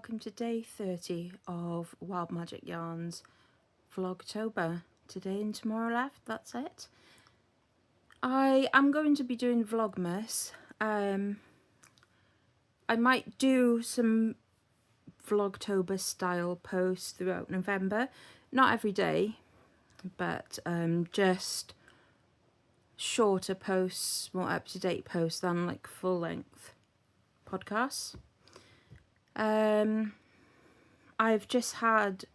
welcome to day 30 of Wild Magic Yarns Vlogtober. Today and tomorrow left, that's it. I am going to be doing Vlogmas. I might do some Vlogtober style posts throughout November. Not every day, but just shorter posts, more up-to-date posts than like full-length podcasts. I've just had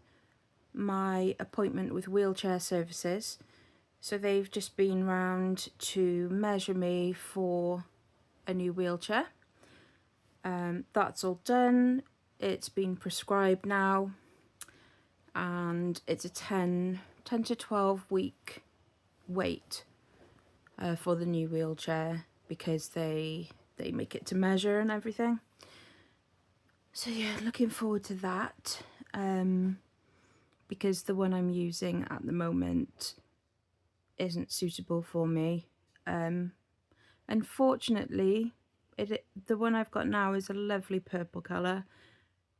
my appointment with wheelchair services, so they've just been round to measure me for a new wheelchair. That's all done. It's been prescribed now, and it's a 10 to 12 week wait for the new wheelchair, because they make it to measure and everything. So yeah, looking forward to that, because the one I'm using at the moment isn't suitable for me. Unfortunately, the one I've got now is a lovely purple colour.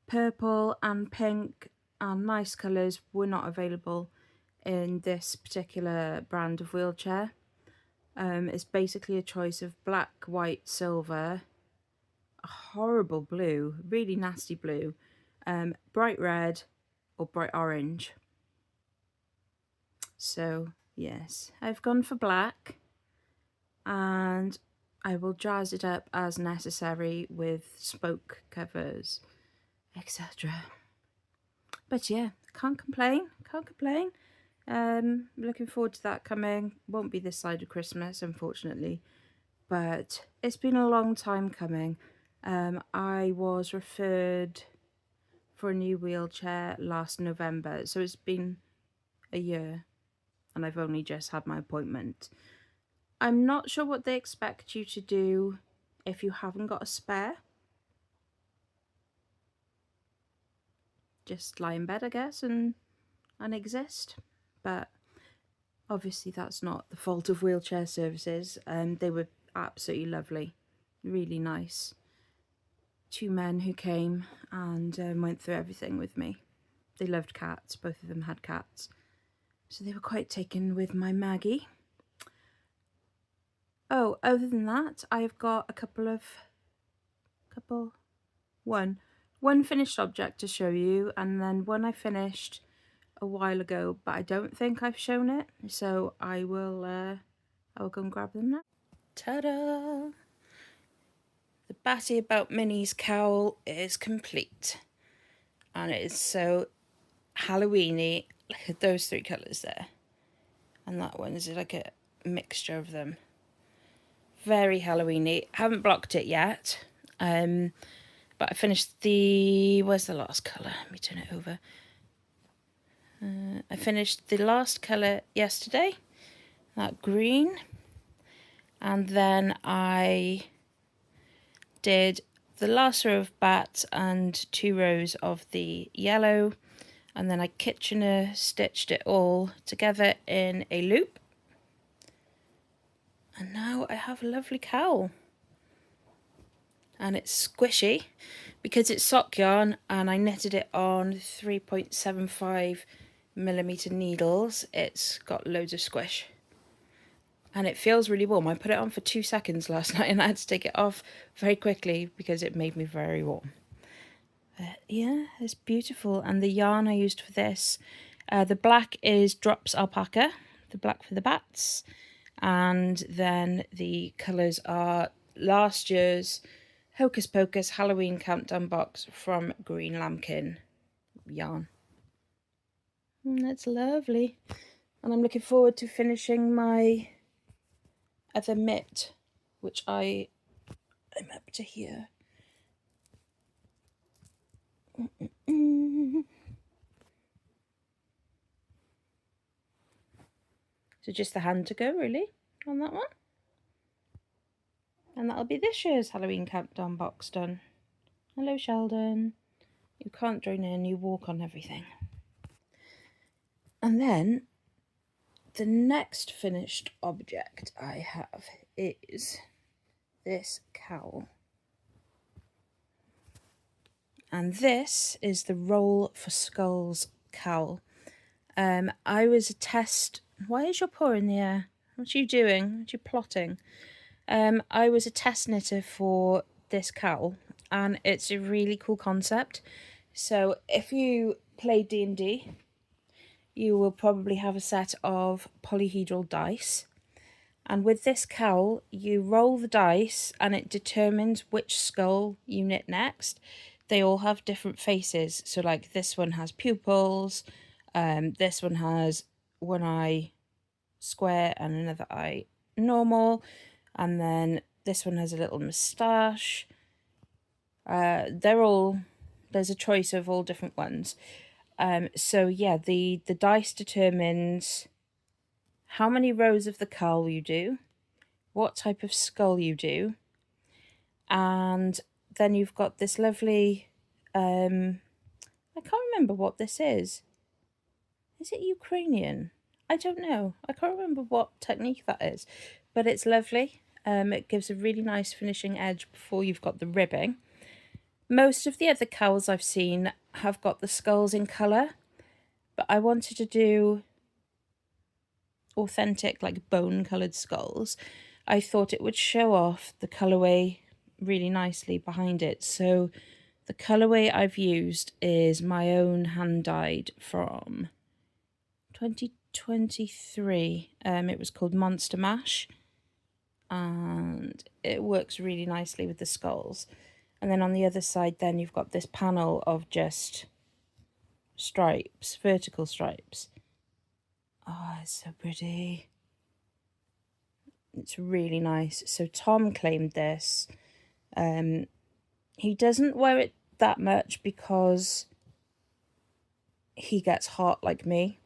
Purple and pink and nice colours were not available in this particular brand of wheelchair. It's basically a choice of black, white, silver, a horrible blue, really nasty blue, bright red or bright orange. So yes, I've gone for black, and I will jazz it up as necessary with spoke covers, etc. But yeah, can't complain. Looking forward to that coming. Won't be this side of Christmas, unfortunately, but it's been a long time coming. I was referred for a new wheelchair last November, so it's been a year and I've only just had my appointment. I'm not sure what they expect you to do if you haven't got a spare. Just lie in bed, I guess, and exist. But obviously that's not the fault of wheelchair services. They were absolutely lovely, really nice. Two men who came and went through everything with me. They loved cats, both of them had cats. So they were quite taken with my Maggie. Oh, other than that, I've got one finished object to show you, and then one I finished a while ago, but I don't think I've shown it, so I will go and grab them now. Ta-da! The Batty About Minnie's cowl is complete, and it is so Halloweeny. Look at those three colours there, and that one is like a mixture of them. Very Halloweeny. Haven't blocked it yet, but I finished the... where's the last colour? Let me turn it over. I finished the last colour yesterday, that green, and then I did the last row of bats and 2 rows of the yellow, and then I Kitchener stitched it all together in a loop, and now I have a lovely cowl. And it's squishy because it's sock yarn, and I knitted it on 3.75mm needles. It's got loads of squish and it feels really warm. I put it on for 2 seconds last night and I had to take it off very quickly because it made me very warm. But yeah, it's beautiful. And the yarn I used for this, the black is Drops Alpaca, the black for the bats, and then the colours are last year's Hocus Pocus Halloween Countdown box from Green Lambkin yarn. That's lovely. And I'm looking forward to finishing my other mitt, which I'm up to here. So just the hand to go, really, on that one. And that'll be this year's Halloween Countdown box done. Hello, Sheldon. You can't join in, you walk on everything. And then the next finished object I have is this cowl. And this is the Roll for Skulls cowl. I was a test... Why is your paw in the air? What are you doing? What are you plotting? I was a test knitter for this cowl, and it's a really cool concept. So if you play D&D, you will probably have a set of polyhedral dice. And with this cowl, you roll the dice and it determines which skull you knit next. They all have different faces. So like this one has pupils, this one has one eye square and another eye normal, and then this one has a little moustache. There's a choice of all different ones. So yeah, the dice determines how many rows of the cowl you do, what type of skull you do, and then you've got this lovely, I can't remember what this is. Is it Ukrainian? I don't know. I can't remember what technique that is, but it's lovely. It gives a really nice finishing edge before you've got the ribbing. Most of the other cowls I've seen have got the skulls in colour, but I wanted to do authentic, like bone-coloured skulls. I thought it would show off the colourway really nicely behind it. So the colourway I've used is my own hand-dyed from 2023. It was called Monster Mash, and it works really nicely with the skulls. And then on the other side then you've got this panel of just stripes, vertical stripes. Oh, it's so pretty. It's really nice. So Tom claimed this. He doesn't wear it that much because he gets hot like me,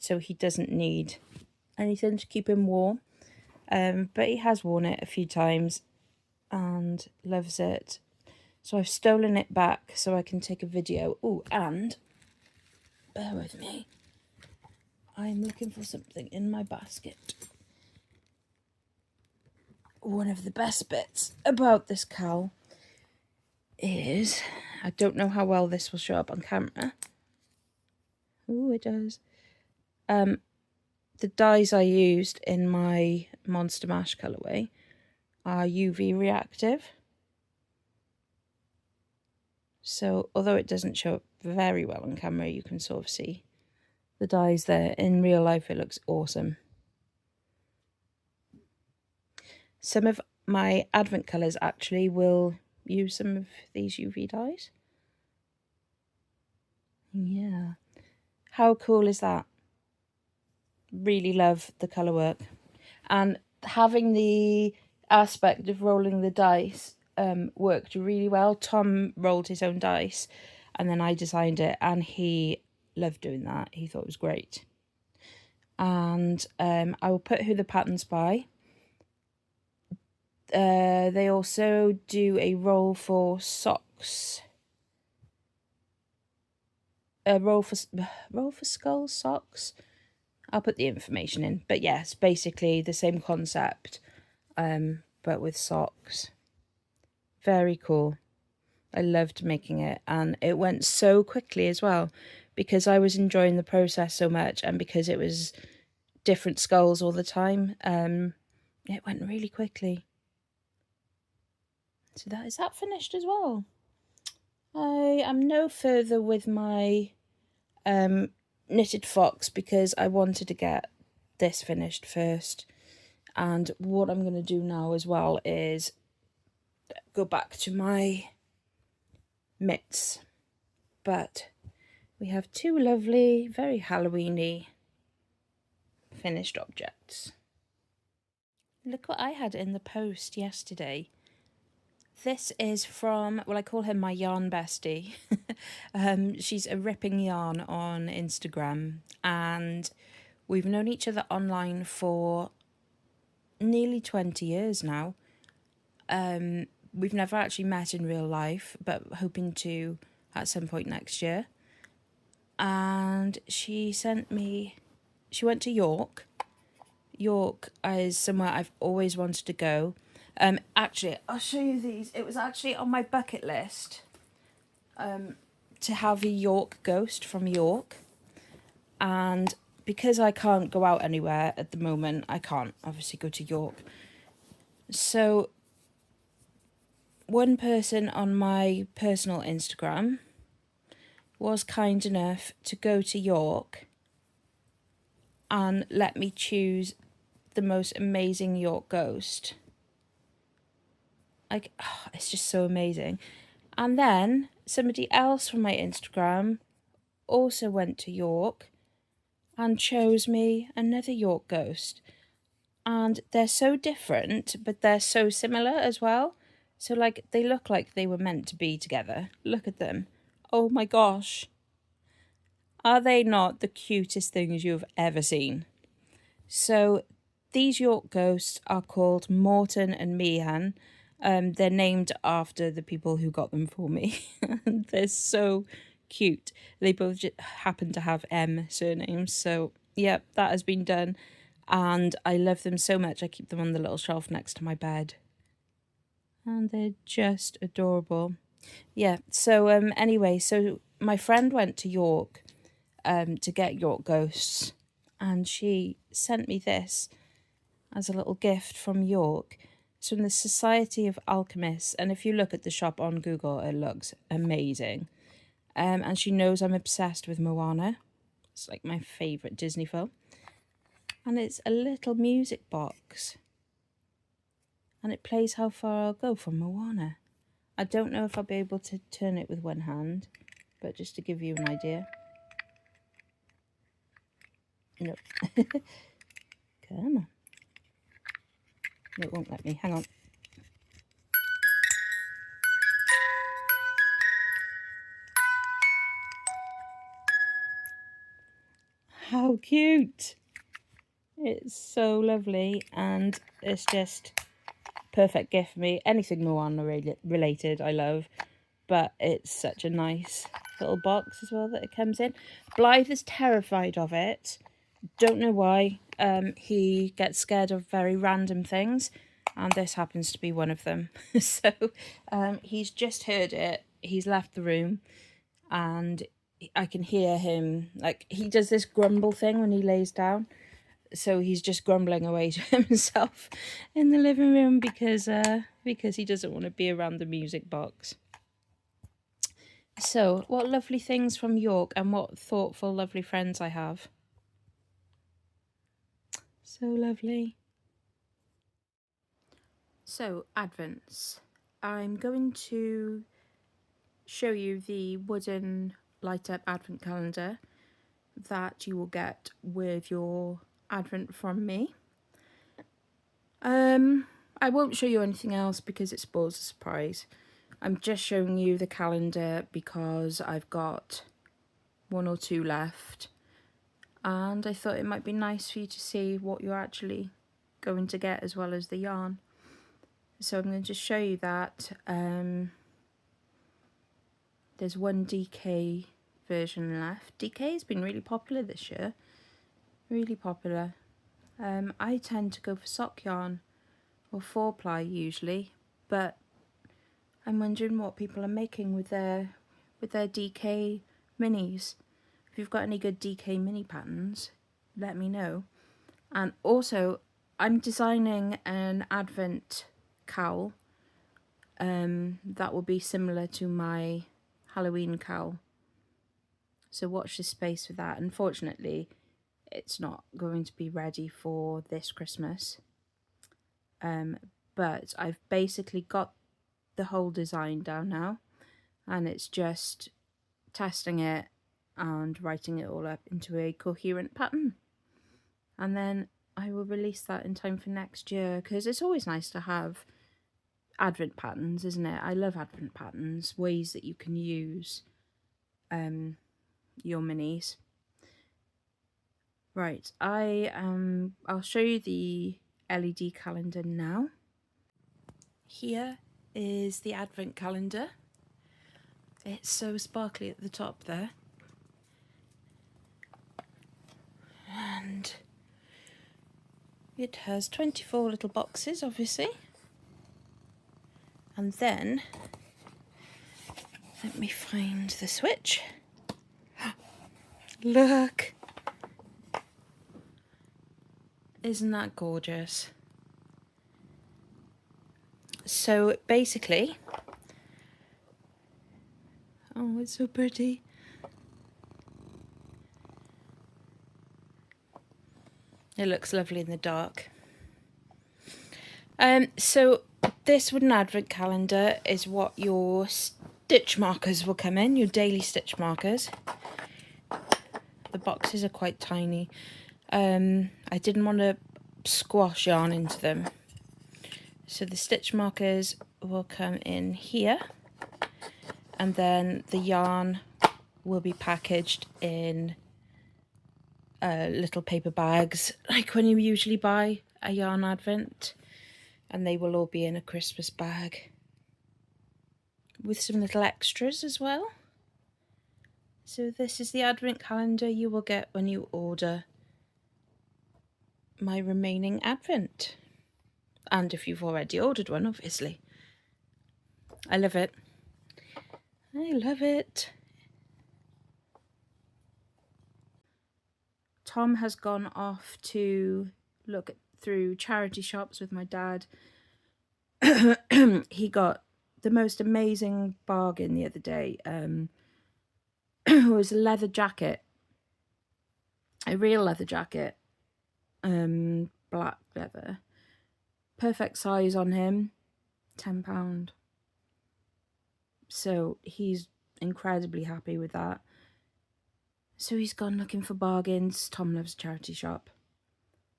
so he doesn't need anything to keep him warm. But he has worn it a few times and loves it. So I've stolen it back so I can take a video. Oh, and bear with me. I'm looking for something in my basket. One of the best bits about this cowl is, I don't know how well this will show up on camera. Oh, it does. The dyes I used in my Monster Mash colourway are UV reactive. So although it doesn't show up very well on camera, you can sort of see the dyes there. In real life, it looks awesome. Some of my Advent colours actually will use some of these UV dyes. Yeah. How cool is that? Really love the colour work. And having the aspect of rolling the dice worked really well. Tom rolled his own dice and then I designed it, and he loved doing that. He thought it was great. And I will put who the pattern's by. They also do a roll for socks. Roll for skull socks. I'll put the information in. But yes, basically the same concept, but with socks. Very cool. I loved making it, and it went so quickly as well because I was enjoying the process so much, and because it was different skulls all the time, it went really quickly. So is that finished as well? I am no further with my knitted fox because I wanted to get this finished first. And what I'm going to do now as well is go back to my mitts. But we have two lovely, very Halloweeny finished objects. Look what I had in the post yesterday. This is from, well, I call her my yarn bestie. She's a ripping yarn on Instagram, and we've known each other online for nearly 20 years now. We've never actually met in real life, but hoping to at some point next year. And she went to York. York is somewhere I've always wanted to go. Actually, I'll show you these. It was actually on my bucket list to have a York ghost from York, and because I can't go out anywhere at the moment, I can't obviously go to York. So one person on my personal Instagram was kind enough to go to York and let me choose the most amazing York ghost. Like, oh, it's just so amazing. And then somebody else from my Instagram also went to York and chose me another York ghost. And they're so different, but they're so similar as well. So, like, they look like they were meant to be together. Look at them. Oh my gosh. Are they not the cutest things you've ever seen? So, these York ghosts are called Morton and Meehan. They're named after the people who got them for me. They're so cute. They both happen to have M surnames. So, yeah, that has been done. And I love them so much. I keep them on the little shelf next to my bed. And they're just adorable. Yeah, so anyway, so my friend went to York to get York ghosts. And she sent me this as a little gift from York. It's from the Society of Alchemists, and if you look at the shop on Google, it looks amazing. And she knows I'm obsessed with Moana. It's like my favourite Disney film. And it's a little music box. And it plays How Far I'll Go from Moana. I don't know if I'll be able to turn it with one hand, but just to give you an idea. No. Come on. It won't let me. Hang on. How cute! It's so lovely, and it's just perfect gift for me. Anything Moana related, I love, but it's such a nice little box as well that it comes in. Blythe is terrified of it. Don't know why. He gets scared of very random things, and this happens to be one of them. So he's just heard it. He's left the room, and I can hear him, like, he does this grumble thing when he lays down. So he's just grumbling away to himself in the living room because he doesn't want to be around the music box. So, what lovely things from York, and what thoughtful, lovely friends I have. So lovely. So, Advents. I'm going to show you the wooden light up Advent calendar that you will get with your Advent from me. I won't show you anything else because it spoils the surprise. I'm just showing you the calendar because I've got one or two left, and I thought it might be nice for you to see what you're actually going to get as well as the yarn. So I'm going to just show you that. There's one DK version left. DK has been really popular this year. Really popular. I tend to go for sock yarn or 4-ply usually, but I'm wondering what people are making with their DK minis. If you've got any good DK mini patterns, let me know. And also, I'm designing an Advent cowl that will be similar to my Halloween cowl. So watch this space for that. Unfortunately, it's not going to be ready for this Christmas. But I've basically got the whole design down now, and it's just testing it and writing it all up into a coherent pattern, and then I will release that in time for next year, because it's always nice to have Advent patterns, isn't it? I love Advent patterns, ways that you can use your minis. Right, I'll show you the LED calendar now. Here is the Advent calendar. It's so sparkly at the top there. And it has 24 little boxes, obviously. And then Let me find the switch. Look! Isn't that gorgeous? So basically, oh, it's so pretty. It looks lovely in the dark. So this wooden advent calendar is what your stitch markers will come in, your daily stitch markers. The boxes are quite tiny. I didn't want to squash yarn into them. So the stitch markers will come in here, and then the yarn will be packaged in little paper bags, like when you usually buy a yarn advent, and they will all be in a Christmas bag with some little extras as well. So this is the advent calendar you will get when you order my remaining advent, and if you've already ordered one, obviously. I love it. I love it. Tom has gone off to look through charity shops with my dad. He got the most amazing bargain the other day. It was a leather jacket, a real leather jacket, black leather, perfect size on him, £10. So he's incredibly happy with that. So he's gone looking for bargains. Tom loves a charity shop.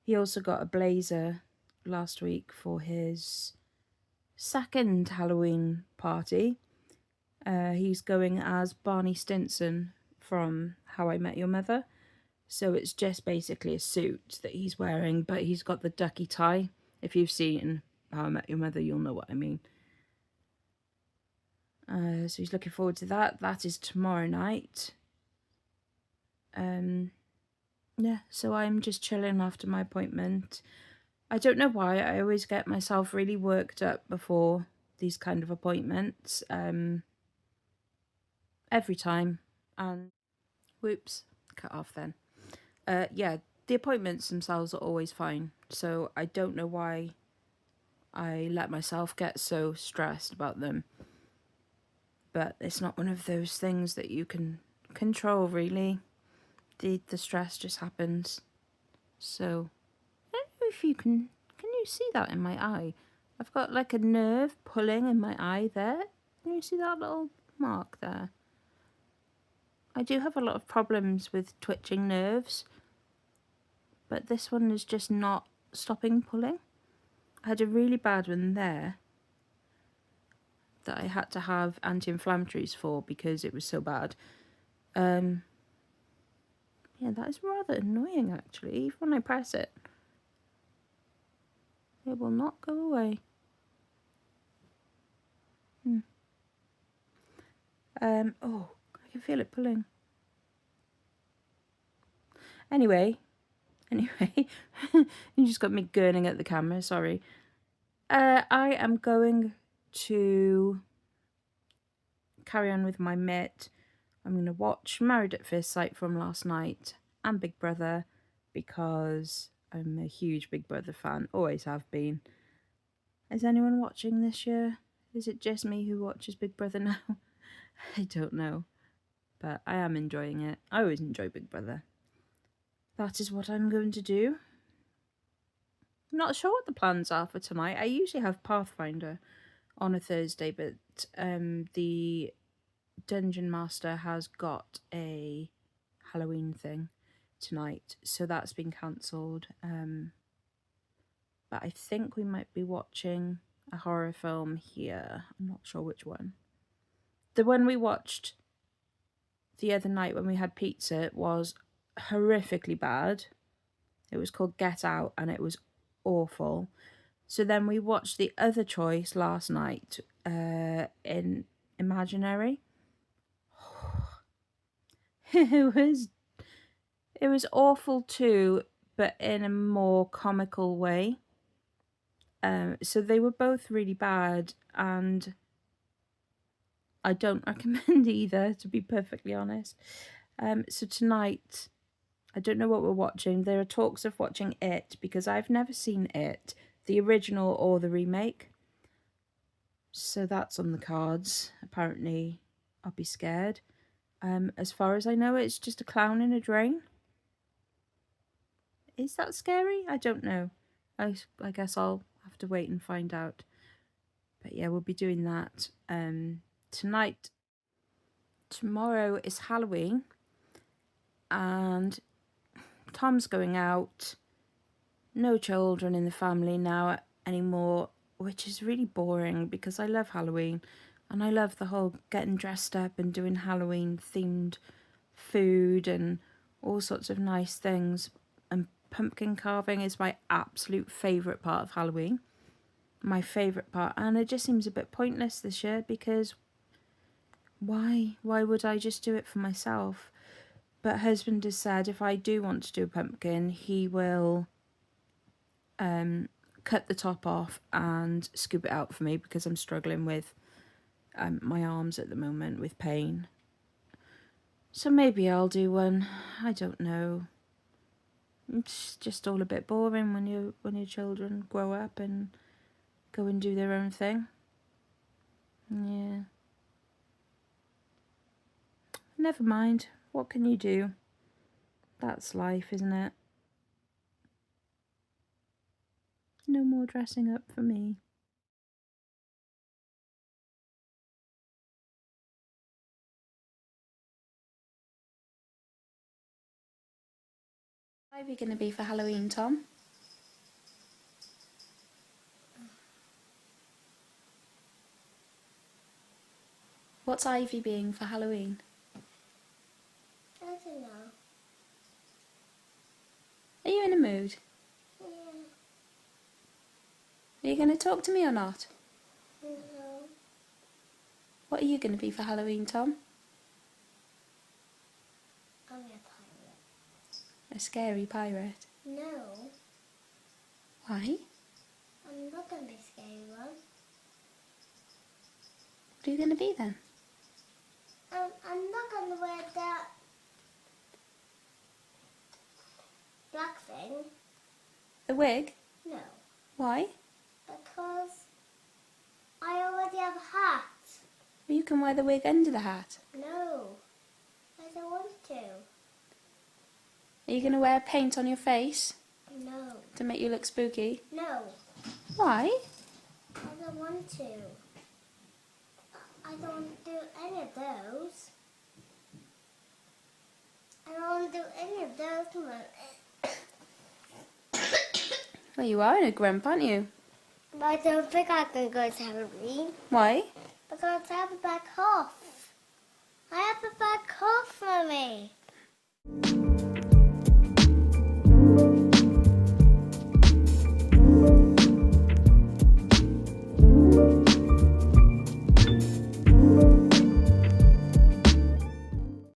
He also got a blazer last week for his second Halloween party. He's going as Barney Stinson from How I Met Your Mother. So it's just basically a suit that he's wearing, but he's got the ducky tie. If you've seen How I Met Your Mother, you'll know what I mean. So he's looking forward to that. That is tomorrow night. Yeah, so I'm just chilling after my appointment. I don't know why, I always get myself really worked up before these kind of appointments. Every time. And whoops, cut off then. Yeah, the appointments themselves are always fine. So I don't know why I let myself get so stressed about them. But it's not one of those things that you can control, really. The stress just happens. So I don't know if you can you see that in my eye? I've got like a nerve pulling in my eye there. Can you see that little mark there? I do have a lot of problems with twitching nerves, but this one is just not stopping pulling. I had a really bad one there that I had to have anti-inflammatories for because it was so bad. Yeah, that is rather annoying actually. Even when I press it, it will not go away. Oh, I can feel it pulling. Anyway, you just got me gurning at the camera, sorry. I am going to carry on with my mitt. I'm going to watch Married at First Sight from last night and Big Brother because I'm a huge Big Brother fan, always have been. Is anyone watching this year? Is it just me who watches Big Brother now? I don't know, but I am enjoying it. I always enjoy Big Brother. That is what I'm going to do. I'm not sure what the plans are for tonight. I usually have Pathfinder on a Thursday, but the Dungeon Master has got a Halloween thing tonight, so that's been cancelled. But I think we might be watching a horror film here. I'm not sure which one. The one we watched the other night when we had pizza was horrifically bad. It was called Get Out and it was awful. So then we watched the other choice last night in Imaginary. It was awful too, but in a more comical way. So they were both really bad, and I don't recommend either, to be perfectly honest. So tonight, I don't know what we're watching. There are talks of watching It, because I've never seen It, the original or the remake. So that's on the cards. Apparently, I'll be scared. As far as I know, it's just a clown in a drain. Is that scary? I don't know. I guess I'll have to wait and find out. But yeah, we'll be doing that tonight. Tomorrow is Halloween, and Tom's going out. No children in the family now anymore, which is really boring because I love Halloween and I love the whole getting dressed up and doing Halloween themed food and all sorts of nice things. And pumpkin carving is my absolute favourite part of Halloween. My favourite part. And it just seems a bit pointless this year because why? Why would I just do it for myself? But husband has said if I do want to do a pumpkin, he will cut the top off and scoop it out for me because I'm struggling with my arms at the moment with pain. So maybe I'll do one. I don't know. It's just all a bit boring when your children grow up and go and do their own thing. Yeah. Never mind. What can you do? That's life, isn't it? No more dressing up for me. What are you going to be for Halloween, Tom? What's Ivy being for Halloween? I don't know. Are you in a mood? Yeah. Are you going to talk to me or not? No. What are you going to be for Halloween, Tom? I'm a pirate. A scary pirate. No. Why? I'm not going to be a scary one. What are you going to be then? I'm not going to wear that black thing. The wig? No. Why? Because I already have a hat. Well, you can wear the wig under the hat. No. I don't want to. Are you going to wear paint on your face No. to make you look spooky? No. Why? I don't want to. I don't want to do any of those. I don't want to do any of those. Well, you are in a grump, aren't you? But I don't think I can go to Halloween. Why? Because I have a bad cough. I have a bad cough, Mummy.